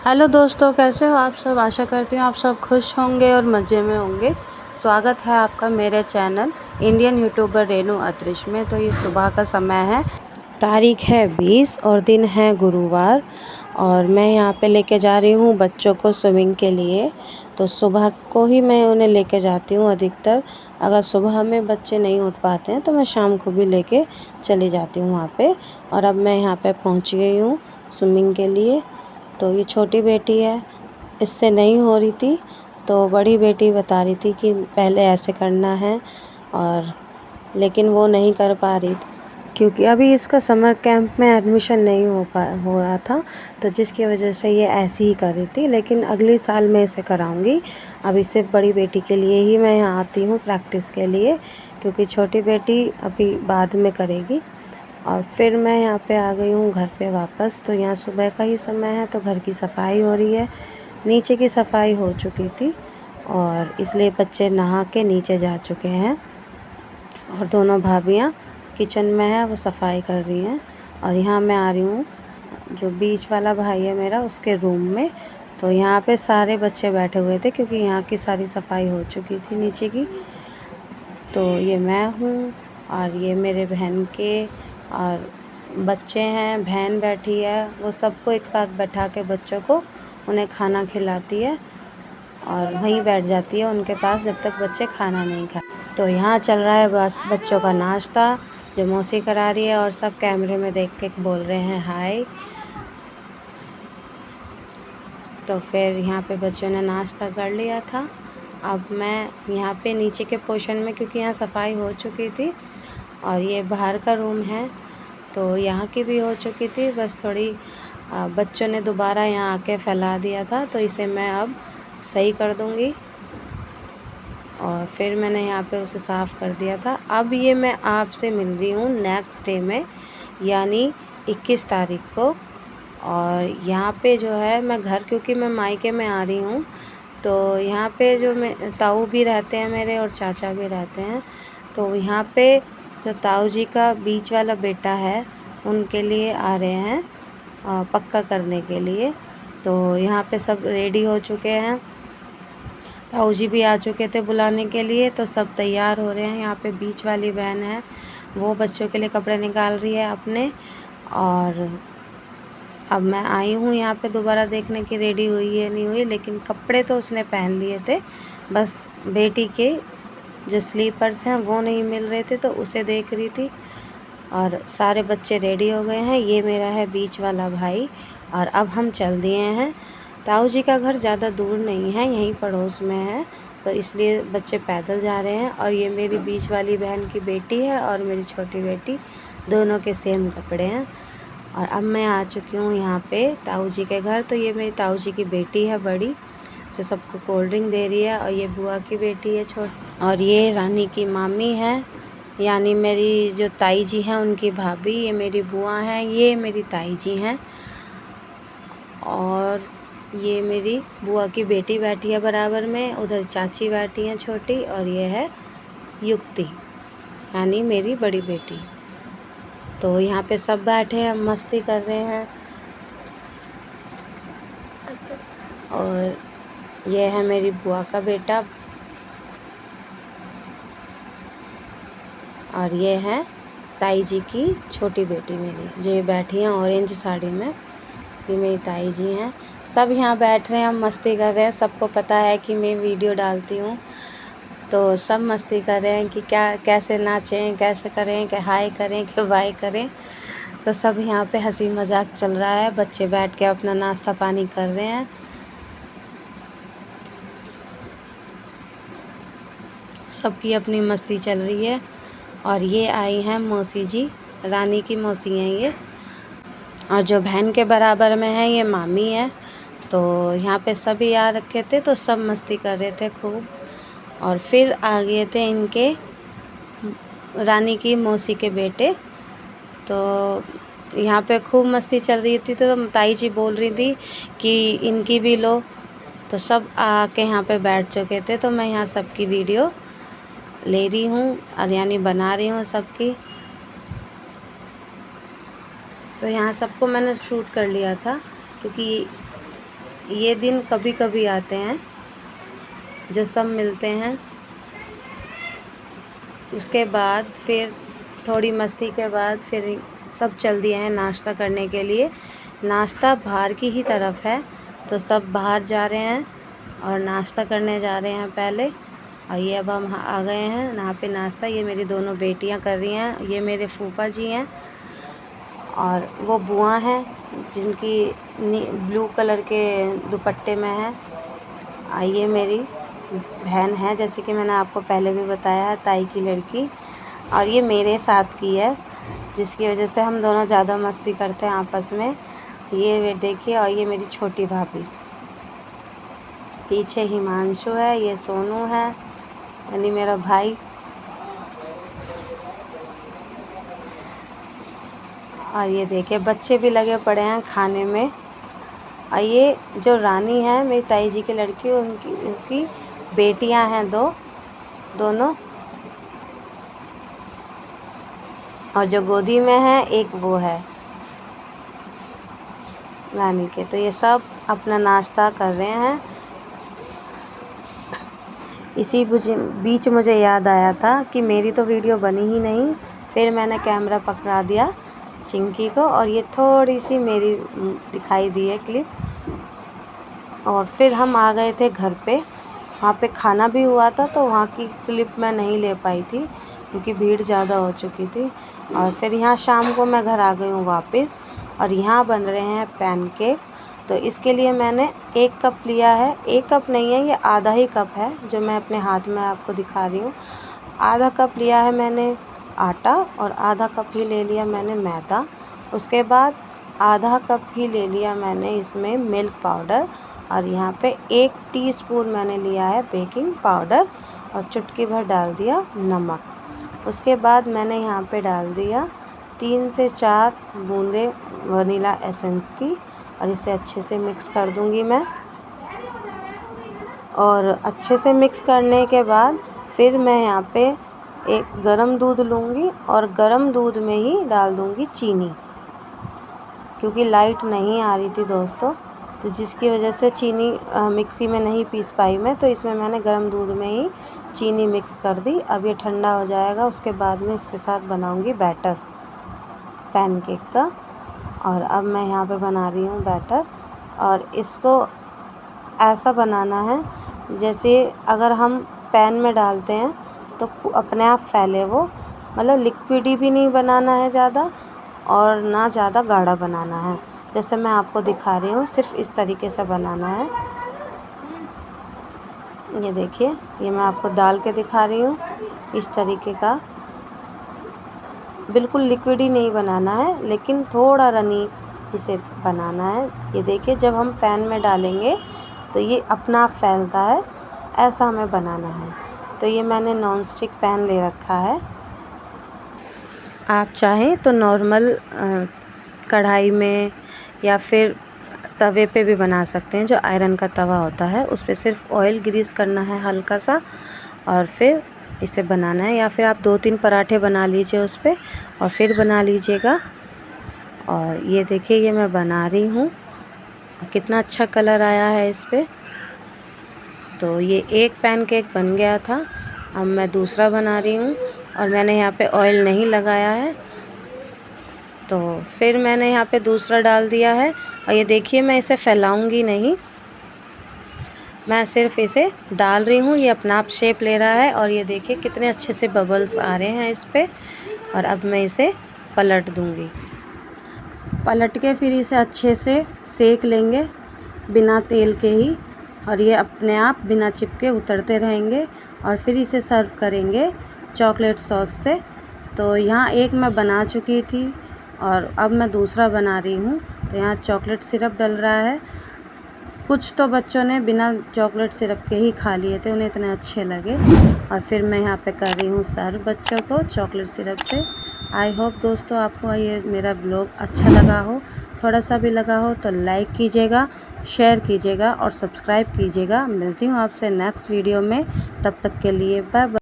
Hello दोस्तों, कैसे हो आप सब। आशा करती हूँ आप सब खुश होंगे और मज़े में होंगे। स्वागत है आपका मेरे चैनल इंडियन यूट्यूबर रेनू अत्रिश में। तो ये सुबह का समय है, तारीख है 20 और दिन है गुरुवार। और मैं यहाँ पे लेके जा रही हूँ बच्चों को स्विमिंग के लिए। तो सुबह को ही मैं उन्हें लेके जाती हूँ अधिकतर। अगर सुबह में बच्चे नहीं उठ पाते हैं तो मैं शाम को भी लेके चली जाती हूँ वहाँ पे। और अब मैं यहाँ पे पहुँच गई हूँ स्विमिंग के लिए। तो ये छोटी बेटी है, इससे नहीं हो रही थी तो बड़ी बेटी बता रही थी कि पहले ऐसे करना है, और लेकिन वो नहीं कर पा रही थी क्योंकि अभी इसका समर कैंप में एडमिशन नहीं हो रहा था, तो जिसकी वजह से ये ऐसी ही कर रही थी। लेकिन अगले साल मैं इसे कराऊंगी। अभी सिर्फ बड़ी बेटी के लिए ही मैं यहाँ आती हूँ प्रैक्टिस के लिए, क्योंकि छोटी बेटी अभी बाद में करेगी। और फिर मैं यहाँ पे आ गई हूँ घर पे वापस। तो यहाँ सुबह का ही समय है तो घर की सफाई हो रही है। नीचे की सफाई हो चुकी थी और इसलिए बच्चे नहा के नीचे जा चुके हैं, और दोनों भाभियाँ किचन में है, वो सफाई कर रही हैं। और यहाँ मैं आ रही हूँ जो बीच वाला भाई है मेरा, उसके रूम में। तो यहाँ पे सारे बच्चे बैठे हुए थे क्योंकि यहाँ की सारी सफाई हो चुकी थी नीचे की। तो ये मैं हूँ और ये मेरे बहन के और बच्चे हैं, बहन बैठी है, वो सबको एक साथ बैठा के बच्चों को उन्हें खाना खिलाती है और वहीं बैठ जाती है उनके पास जब तक बच्चे खाना नहीं खाते। तो यहाँ चल रहा है बस बच्चों का नाश्ता जो मौसी करा रही है, और सब कैमरे में देख के बोल रहे हैं हाय। तो फिर यहाँ पे बच्चों ने नाश्ता कर लिया था। अब मैं यहाँ पे नीचे के पोर्शन में, क्योंकि यहाँ सफाई हो चुकी थी और ये बाहर का रूम है तो यहाँ की भी हो चुकी थी, बस थोड़ी बच्चों ने दोबारा यहाँ आके फैला दिया था, तो इसे मैं अब सही कर दूँगी। और फिर मैंने यहाँ पे उसे साफ़ कर दिया था। अब ये मैं आपसे मिल रही हूँ नेक्स्ट डे में, यानी 21 तारीख को। और यहाँ पे जो है मैं घर, क्योंकि मैं मायके में आ रही हूँ, तो यहाँ पे जो मैं ताऊ भी रहते हैं मेरे और चाचा भी रहते हैं। तो यहाँ पे जो ताऊ जी का बीच वाला बेटा है उनके लिए आ रहे हैं पक्का करने के लिए। तो यहाँ पे सब रेडी हो चुके हैं, ताऊ जी भी आ चुके थे बुलाने के लिए, तो सब तैयार हो रहे हैं। यहाँ पे बीच वाली बहन है, वो बच्चों के लिए कपड़े निकाल रही है अपने। और अब मैं आई हूँ यहाँ पे दोबारा देखने की रेडी हुई है नहीं हुई, लेकिन कपड़े तो उसने पहन लिए थे, बस बेटी के जो स्लीपर्स हैं वो नहीं मिल रहे थे तो उसे देख रही थी। और सारे बच्चे रेडी हो गए हैं। ये मेरा है बीच वाला भाई, और अब हम चल दिए हैं। ताऊ जी का घर ज़्यादा दूर नहीं है, यहीं पड़ोस में है, तो इसलिए बच्चे पैदल जा रहे हैं। और ये मेरी बीच वाली बहन की बेटी है और मेरी छोटी बेटी, दोनों के सेम कपड़े हैं। और अब मैं आ चुकी हूँ यहाँ पे ताऊ जी के घर। तो ये मेरी ताऊ जी की बेटी है बड़ी, जो सबको कोल्ड ड्रिंक दे रही है, और ये बुआ की बेटी है छोटी, और ये रानी की मामी है, यानी मेरी जो ताई जी हैं उनकी भाभी। ये मेरी बुआ हैं, ये मेरी ताई जी हैं, और ये मेरी बुआ की बेटी बैठी है बराबर में, उधर चाची बैठी हैं छोटी, और ये है युक्ति यानी मेरी बड़ी बेटी। तो यहाँ पे सब बैठे हैं, मस्ती कर रहे हैं। और ये है मेरी बुआ का बेटा, और ये है ताई जी की छोटी बेटी मेरी, जो ये बैठी हैं ऑरेंज साड़ी में, ये मेरी ताई जी हैं। सब यहाँ बैठ रहे हैं, हम मस्ती कर रहे हैं। सबको पता है कि मैं वीडियो डालती हूँ, तो सब मस्ती कर रहे हैं कि क्या कैसे नाचें, कैसे करें, कि हाय करें कि बाय करें। तो सब यहाँ पे हंसी मजाक चल रहा है, बच्चे बैठ के अपना नाश्ता पानी कर रहे हैं, सबकी अपनी मस्ती चल रही है। और ये आई हैं मौसी जी, रानी की मौसी हैं ये, और जो बहन के बराबर में है ये मामी है। तो यहाँ पे सभी आ रखे थे, तो सब मस्ती कर रहे थे खूब। और फिर आ गए थे इनके रानी की मौसी के बेटे, तो यहाँ पे खूब मस्ती चल रही थी। तो ताई जी बोल रही थी कि इनकी भी लो, तो सब आके यहाँ पे बैठ चुके थे। तो मैं यहाँ सबकी वीडियो ले रही हूँ, और यानी बना रही हूँ सबकी। तो यहाँ सबको मैंने शूट कर लिया था, क्योंकि ये दिन कभी कभी आते हैं जो सब मिलते हैं। उसके बाद फिर थोड़ी मस्ती के बाद फिर सब चल दिए हैं नाश्ता करने के लिए। नाश्ता बाहर की ही तरफ है, तो सब बाहर जा रहे हैं और नाश्ता करने जा रहे हैं पहले। और ये अब हम आ गए हैं यहाँ पे नाश्ता। ये मेरी दोनों बेटियां कर रही हैं, ये मेरे फूफा जी हैं और वो बुआ हैं जिनकी ब्लू कलर के दुपट्टे में है। ये मेरी बहन है, जैसे कि मैंने आपको पहले भी बताया है, ताई की लड़की। और ये मेरे साथ की है, जिसकी वजह से हम दोनों ज़्यादा मस्ती करते हैं आपस में। ये देखिए, और ये मेरी छोटी भाभी। पीछे हिमांशु है, ये सोनू है यानी मेरा भाई। और ये देखिए बच्चे भी लगे पड़े हैं खाने में। और ये जो रानी है मेरी ताई जी की लड़की, उसकी बेटियां हैं दोनों। और जो गोदी में है एक वो है रानी के। तो ये सब अपना नाश्ता कर रहे हैं। इसी बीच मुझे याद आया था कि मेरी तो वीडियो बनी ही नहीं। फिर मैंने कैमरा पकड़ा दिया चिंकी को और ये थोड़ी सी मेरी दिखाई दी है क्लिप। और फिर हम आ गए थे घर पे। वहाँ पे खाना भी हुआ था, तो वहाँ की क्लिप मैं नहीं ले पाई थी क्योंकि भीड़ ज़्यादा हो चुकी थी। और फिर यहाँ शाम को मैं घर आ गई हूँ वापस। और यहाँ बन रहे हैं पैनकेक। तो इसके लिए मैंने 1 कप लिया है। 1 कप नहीं है, ये आधा ही कप है जो मैं अपने हाथ में आपको दिखा रही हूँ। आधा कप लिया है मैंने आटा और आधा कप ही ले लिया मैंने मैदा। उसके बाद आधा कप ही ले लिया मैंने इसमें मिल्क पाउडर। और यहाँ पे 1 टीस्पून मैंने लिया है बेकिंग पाउडर और चुटकी भर डाल दिया नमक। उसके बाद मैंने यहाँ पे डाल दिया 3 से 4 बूंदे वनीला एसेंस की और इसे अच्छे से मिक्स कर दूँगी मैं। और अच्छे से मिक्स करने के बाद फिर मैं यहाँ पे एक गरम दूध लूँगी और गरम दूध में ही डाल दूँगी चीनी, क्योंकि लाइट नहीं आ रही थी दोस्तों, तो जिसकी वजह से चीनी मिक्सी में नहीं पीस पाई मैं। तो इसमें मैंने गरम दूध में ही चीनी मिक्स कर दी। अब ये ठंडा हो जाएगा, उसके बाद में इसके साथ बनाऊँगी बैटर पैनकेक का। और अब मैं यहाँ पे बना रही हूँ बैटर। और इसको ऐसा बनाना है जैसे अगर हम पैन में डालते हैं तो अपने आप फैले वो, मतलब लिक्विड भी नहीं बनाना है ज़्यादा और ना ज़्यादा गाढ़ा बनाना है। जैसे मैं आपको दिखा रही हूँ, सिर्फ इस तरीके से बनाना है। ये देखिए, ये मैं आपको डाल के दिखा रही हूँ इस तरीके का। बिल्कुल लिक्विड ही नहीं बनाना है, लेकिन थोड़ा रनी इसे बनाना है। ये देखिए, जब हम पैन में डालेंगे तो ये अपना आप फैलता है, ऐसा हमें बनाना है। तो ये मैंने नॉन स्टिक पैन ले रखा है। आप चाहें तो नॉर्मल कढ़ाई में या फिर तवे पे भी बना सकते हैं, जो आयरन का तवा होता है। उस पर सिर्फ ऑयल ग्रीस करना है हल्का सा और फिर इसे बनाना है। या फिर आप 2-3 पराठे बना लीजिए उस पर और फिर बना लीजिएगा। और ये देखिए, ये मैं बना रही हूँ, कितना अच्छा कलर आया है इस पर। तो ये एक पैनकेक बन गया था। अब मैं दूसरा बना रही हूँ और मैंने यहाँ पे ऑयल नहीं लगाया है, तो फिर मैंने यहाँ पे दूसरा डाल दिया है। और ये देखिए, मैं इसे फैलाऊंगी नहीं, मैं सिर्फ इसे डाल रही हूँ। ये अपना आप शेप ले रहा है और ये देखिए कितने अच्छे से बबल्स आ रहे हैं इस पर। और अब मैं इसे पलट दूँगी। पलट के फिर इसे अच्छे से सेक लेंगे बिना तेल के ही, और ये अपने आप बिना चिपके उतरते रहेंगे। और फिर इसे सर्व करेंगे चॉकलेट सॉस से। तो यहाँ एक मैं बना चुकी थी और अब मैं दूसरा बना रही हूँ। तो यहाँ चॉकलेट सिरप डल रहा है। कुछ तो बच्चों ने बिना चॉकलेट सिरप के ही खा लिए थे, उन्हें इतने अच्छे लगे। और फिर मैं यहाँ पे कर रही हूँ सर्व बच्चों को चॉकलेट सिरप से। आई होप दोस्तों आपको ये मेरा व्लॉग अच्छा लगा हो। थोड़ा सा भी लगा हो तो लाइक कीजिएगा, शेयर कीजिएगा और सब्सक्राइब कीजिएगा। मिलती हूँ आपसे नेक्स्ट वीडियो में, तब तक के लिए बाय बाय।